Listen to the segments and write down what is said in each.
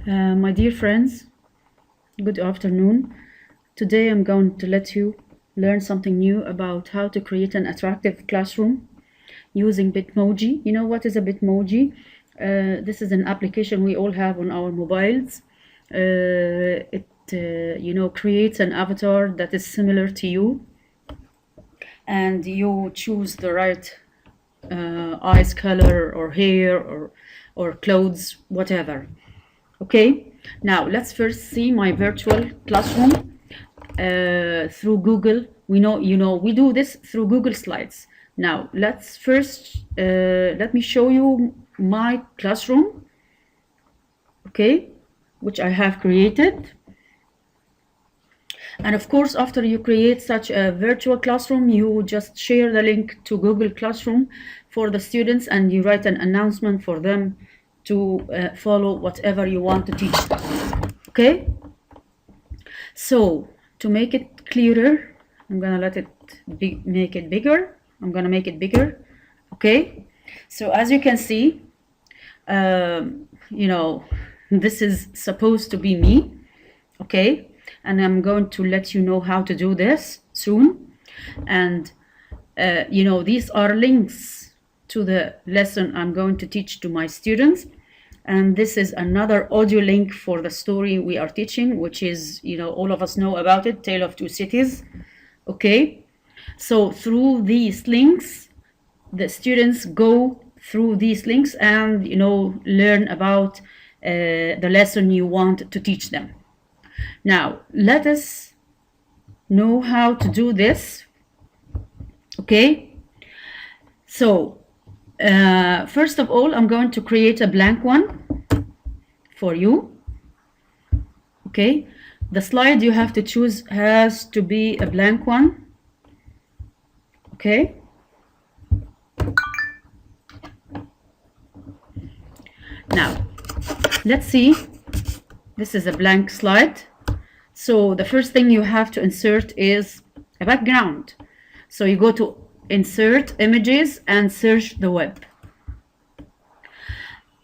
My dear friends, good afternoon. Today I'm going to let you learn something new about how to create an attractive classroom using Bitmoji. You know what is a Bitmoji? This is an application we all have on our mobiles. It creates an avatar that is similar to you, and you choose the right eyes color or hair or clothes, whatever. Okay, now let's first see my virtual classroom through Google. We do this through Google Slides. Now let's first let me show you my classroom, okay, which I have created. And of course, after you create such a virtual classroom, you just share the link to Google Classroom for the students, and you write an announcement for them to follow whatever you want to teach them. Okay? So to make it clearer, I'm gonna make it bigger. I'm gonna make it bigger. Okay? So as you can see, this is supposed to be me. Okay? And I'm going to let you know how to do this soon. And these are links to the lesson I'm going to teach to my students. And this is another audio link for the story we are teaching, which is, all of us know about it, Tale of Two Cities. Okay, so through these links, the students go through these links and, learn about the lesson you want to teach them. Now, let us know how to do this. Okay, so first of all, I'm going to create a blank one for you. Okay, the slide you have to choose has to be a blank one. Okay, now let's see. This is a blank slide. So the first thing you have to insert is a background. So you go to insert images and search the web.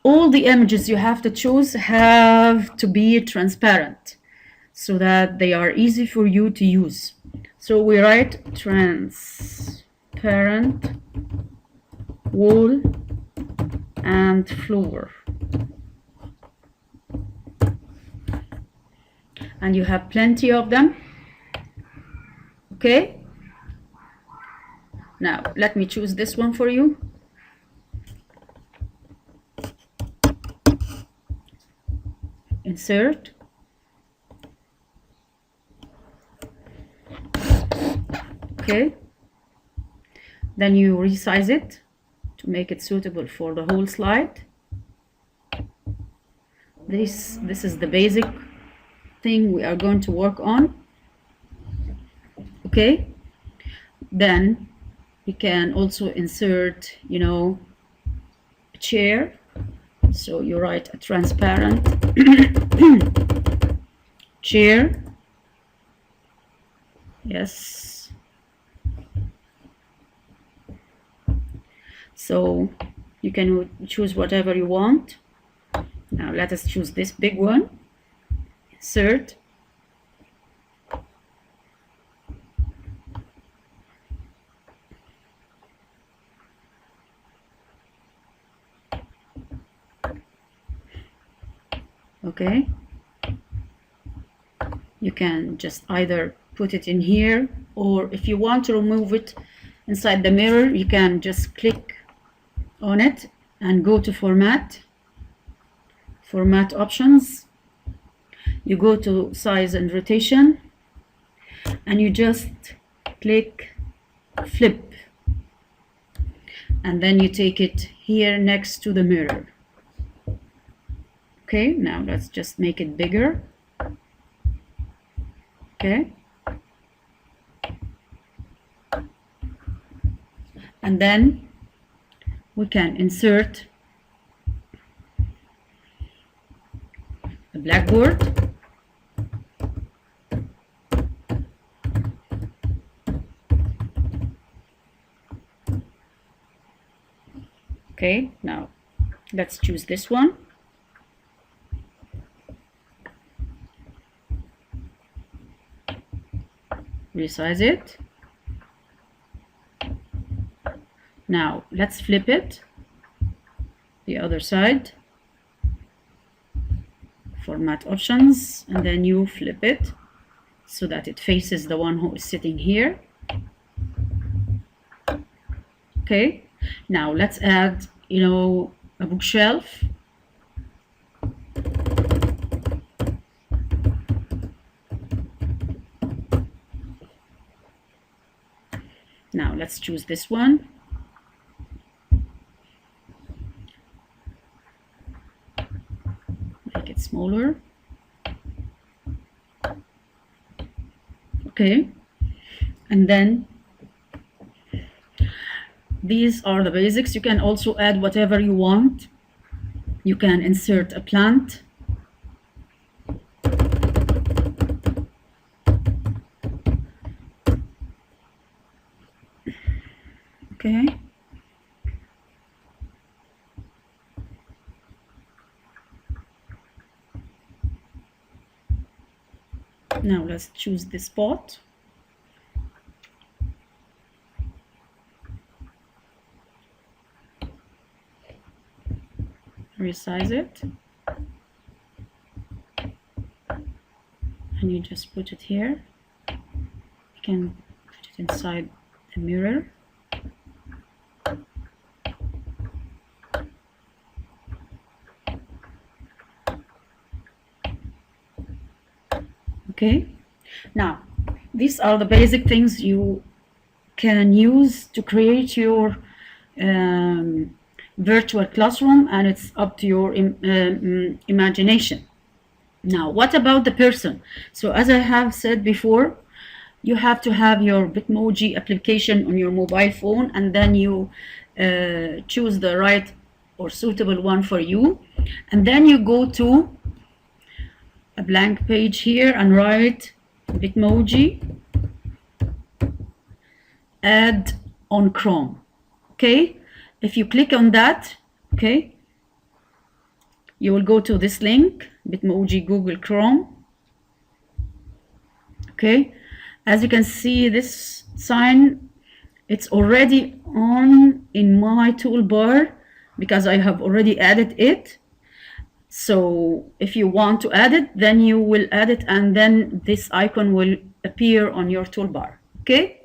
All the images you have to choose have to be transparent so that they are easy for you to use. So we write transparent wall and floor. And you have plenty of them. Okay, now let me choose this one for you. Insert. Okay, then you resize it to make it suitable for the whole slide. This is the basic thing we are going to work on. Okay, then you can also insert, a chair. So you write a transparent chair. Yes. So you can choose whatever you want. Now let us choose this big one. Insert. Okay, you can just either put it in here, or if you want to remove it inside the mirror, you can just click on it and go to format options. You go to size and rotation, and you just click flip, and then you take it here next to the mirror. Okay, now let's just make it bigger. Okay, and then we can insert a blackboard. Okay, now let's choose this one. resize it. Now let's flip it the other side, format options, and then you flip it so that it faces the one who is sitting here. Okay, now let's add, a bookshelf. Now let's choose this one. Make it smaller. Okay, and then these are the basics. You can also add whatever you want. You can insert a plant. Okay. Now let's choose this pot. Resize it. And you just put it here. You can put it inside the mirror. Okay, now these are the basic things you can use to create your virtual classroom, and it's up to your imagination. Now, what about the person? So as I have said before, you have to have your Bitmoji application on your mobile phone, and then you choose the right or suitable one for you, and then you go to a blank page here and write Bitmoji add on Chrome. Okay, if you click on that, okay, you will go to this link, Bitmoji Google Chrome. Okay, as you can see, this sign, it's already on in my toolbar because I have already added it. So if you want to add it, then you will add it, and then this icon will appear on your toolbar. Okay,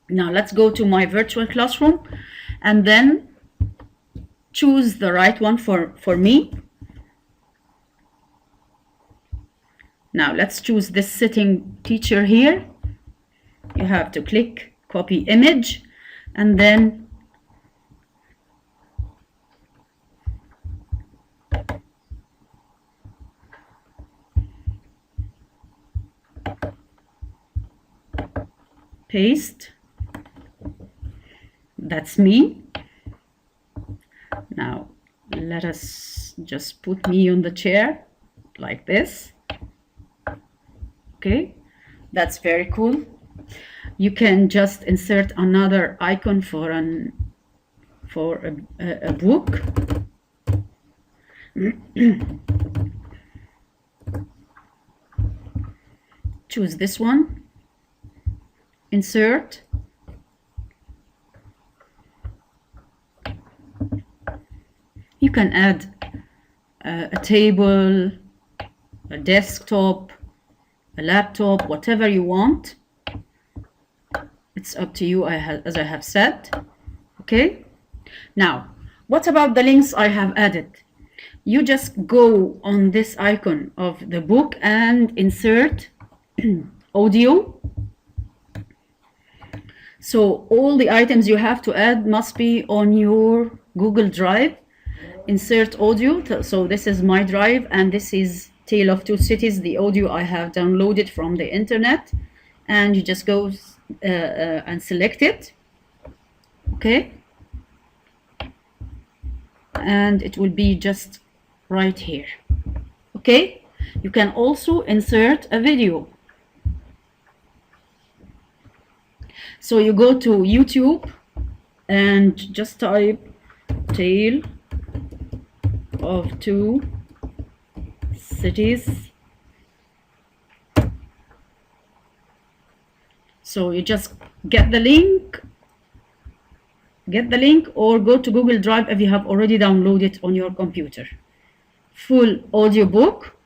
now let's go to my virtual classroom and then choose the right one for me. Now let's choose this sitting teacher here. You have to click copy image and then paste. That's me. Now let us just put me on the chair like this. Okay, that's very cool. You can just insert another icon for a book. Choose this one. Insert. You can add a table, a desktop, a laptop, whatever you want. It's up to you, as I have said. Okay, now what about the links I have added? You just go on this icon of the book and insert audio. So all the items you have to add must be on your Google Drive. Insert audio. So this is my drive, and this is Tale of Two Cities, the audio I have downloaded from the internet. And you just go and select it. Okay, and it will be just right here. Okay, you can also insert a video. So you go to YouTube and just type Tale of Two Cities So you just get the link, or go to Google Drive if you have already downloaded on your computer. Full audiobook,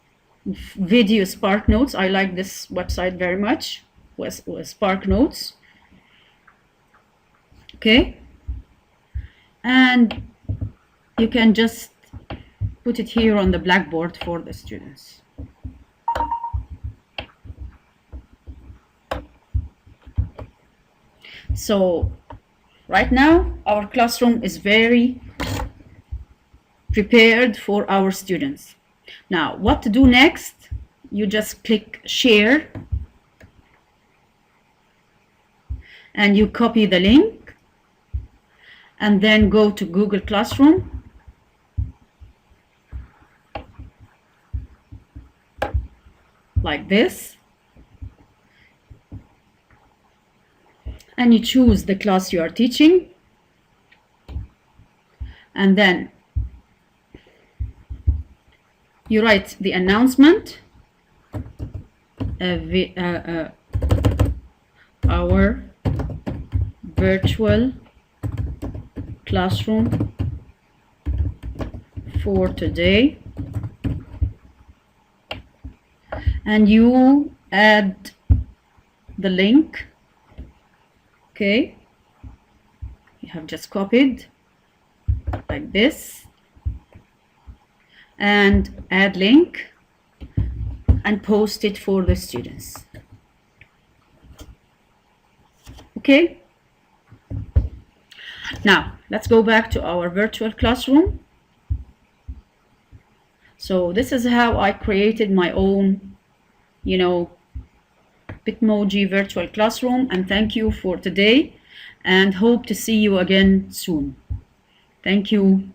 video Spark Notes. I like this website very much, with Spark Notes. Okay, and you can just put it here on the blackboard for the students. So right now our classroom is very prepared for our students. Now what to do next? You just click share and you copy the link and then go to Google Classroom like this, and you choose the class you are teaching, and then you write the announcement, our virtual classroom for today, and you add the link. Okay, you have just copied like this, and add link and post it for the students. Okay, now let's go back to our virtual classroom. So this is how I created my own, bitmoji virtual classroom, and thank you for today and hope to see you again soon. Thank you.